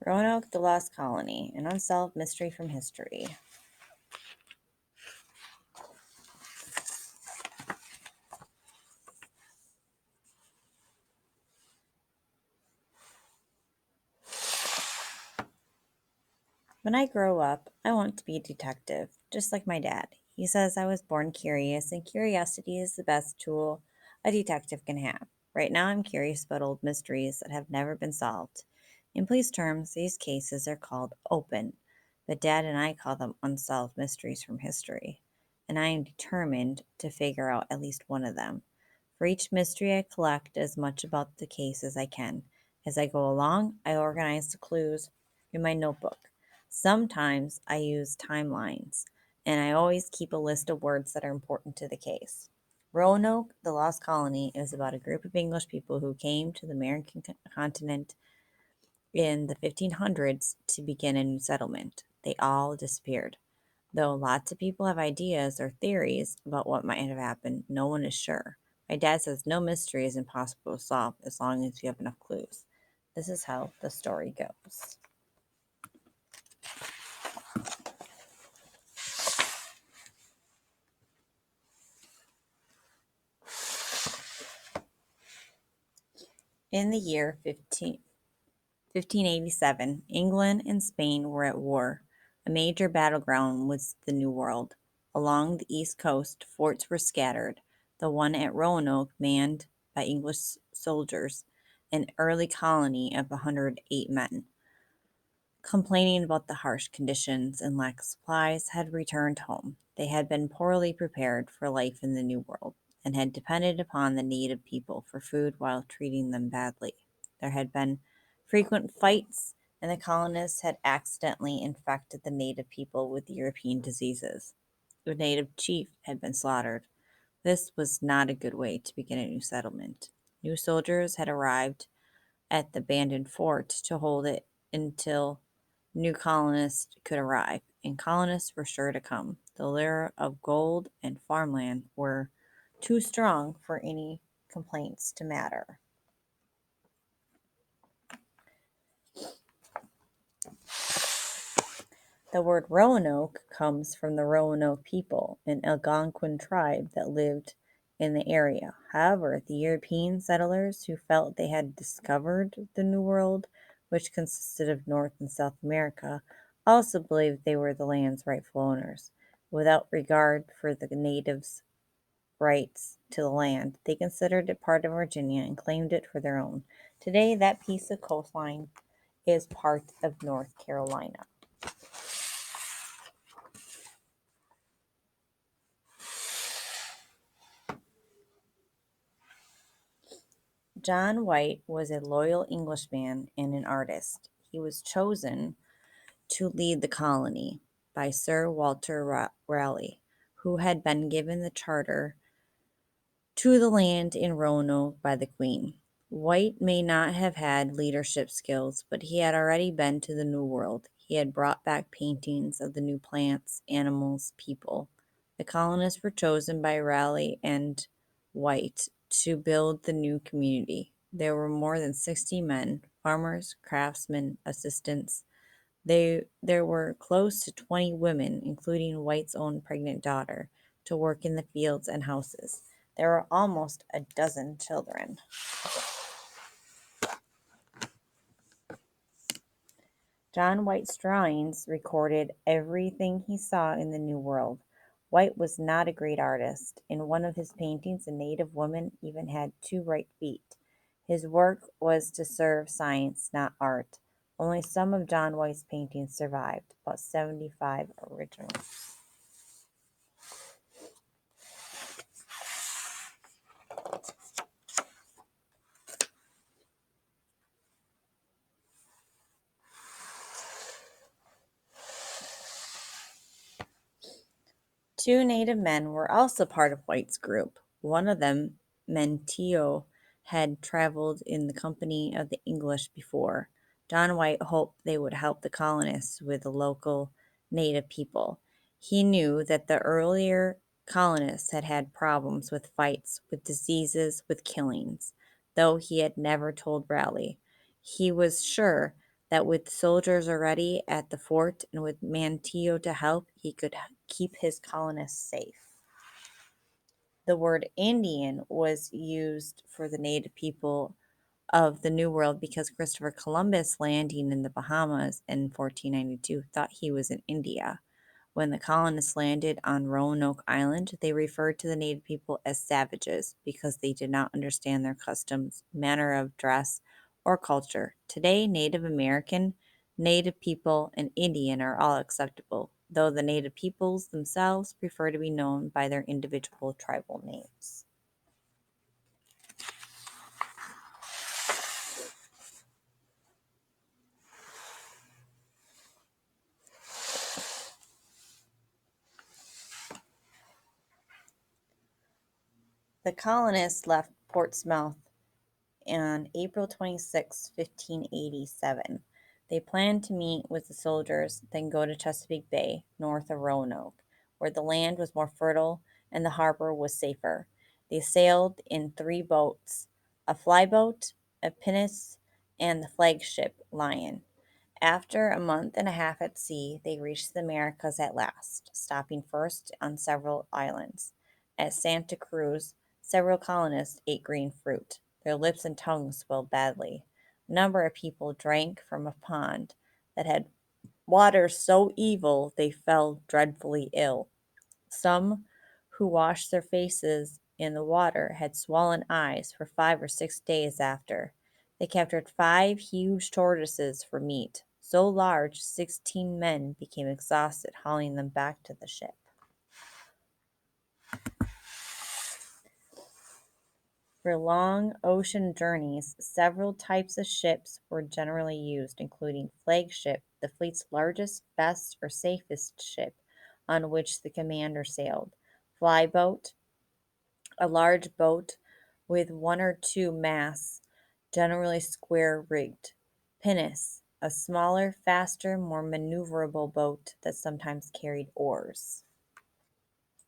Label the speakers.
Speaker 1: Roanoke, the Lost Colony, an unsolved mystery from history. When I grow up, I want to be a detective, just like my dad. He says I was born curious, and curiosity is the best tool a detective can have. Right now, I'm curious about old mysteries that have never been solved. In police terms, these cases are called open, but Dad and I call them unsolved mysteries from history, and I am determined to figure out at least one of them. For each mystery, I collect as much about the case as I can. As I go along, I organize the clues in my notebook. Sometimes I use timelines, and I always keep a list of words that are important to the case. Roanoke, the Lost Colony, is about a group of English people who came to the American continent in the 1500s to begin a new settlement. They all disappeared. Though lots of people have ideas or theories about what might have happened, no one is sure. My dad says no mystery is impossible to solve as long as you have enough clues. This is how the story goes. In the year 1587, England and Spain were at war. A major battleground was the New World. Along the east coast, forts were scattered. The one at Roanoke, manned by English soldiers, an early colony of 108 men, complaining about the harsh conditions and lack of supplies, had returned home. They had been poorly prepared for life in the New World and had depended upon the native people for food while treating them badly. There had been frequent fights, and the colonists had accidentally infected the native people with European diseases. The native chief had been slaughtered. This was not a good way to begin a new settlement. New soldiers had arrived at the abandoned fort to hold it until new colonists could arrive, and colonists were sure to come. The lure of gold and farmland were too strong for any complaints to matter. The word Roanoke comes from the Roanoke people, an Algonquin tribe that lived in the area. However, the European settlers who felt they had discovered the New World, which consisted of North and South America, also believed they were the land's rightful owners. Without regard for the natives' rights to the land, they considered it part of Virginia and claimed it for their own. Today, that piece of coastline is part of North Carolina. John White was a loyal Englishman and an artist. He was chosen to lead the colony by Sir Walter Raleigh, who had been given the charter to the land in Roanoke by the Queen. White may not have had leadership skills, but he had already been to the New World. He had brought back paintings of the new plants, animals, people. The colonists were chosen by Raleigh and White to build the new community. There were more than 60 men, farmers, craftsmen, assistants. There were close to 20 women, including White's own pregnant daughter, to work in the fields and houses. There were almost a dozen children. John White's drawings recorded everything he saw in the New World. White was not a great artist. In one of his paintings, a native woman even had two right feet. His work was to serve science, not art. Only some of John White's paintings survived, about 75 originals. Two native men were also part of White's group. One of them, Menteo, had traveled in the company of the English before. John White hoped they would help the colonists with the local native people. He knew that the earlier colonists had had problems with fights, with diseases, with killings, though he had never told Raleigh. He was sure that with soldiers already at the fort and with Mantillo to help, he could keep his colonists safe. The word Indian was used for the native people of the New World because Christopher Columbus, landing in the Bahamas in 1492, thought he was in India. When the colonists landed on Roanoke Island, they referred to the native people as savages because they did not understand their customs, manner of dress, or culture. Today, Native American, Native people, and Indian are all acceptable, though the native peoples themselves prefer to be known by their individual tribal names. The colonists left Portsmouth on April 26, 1587. They planned to meet with the soldiers, then go to Chesapeake Bay, north of Roanoke, where the land was more fertile and the harbor was safer. They sailed in three boats: a flyboat, a pinnace, and the flagship Lion. After a month and a half at sea, they reached the Americas at last, stopping first on several islands. At Santa Cruz, several colonists ate green fruit. Their lips and tongues swelled badly. A number of people drank from a pond that had water so evil they fell dreadfully ill. Some who washed their faces in the water had swollen eyes for 5 or 6 days after. They captured 5 huge tortoises for meat, so large 16 men became exhausted hauling them back to the ship. For long ocean journeys, several types of ships were generally used, including flagship, the fleet's largest, best, or safest ship on which the commander sailed; flyboat, a large boat with one or two masts, generally square rigged; pinnace, a smaller, faster, more maneuverable boat that sometimes carried oars.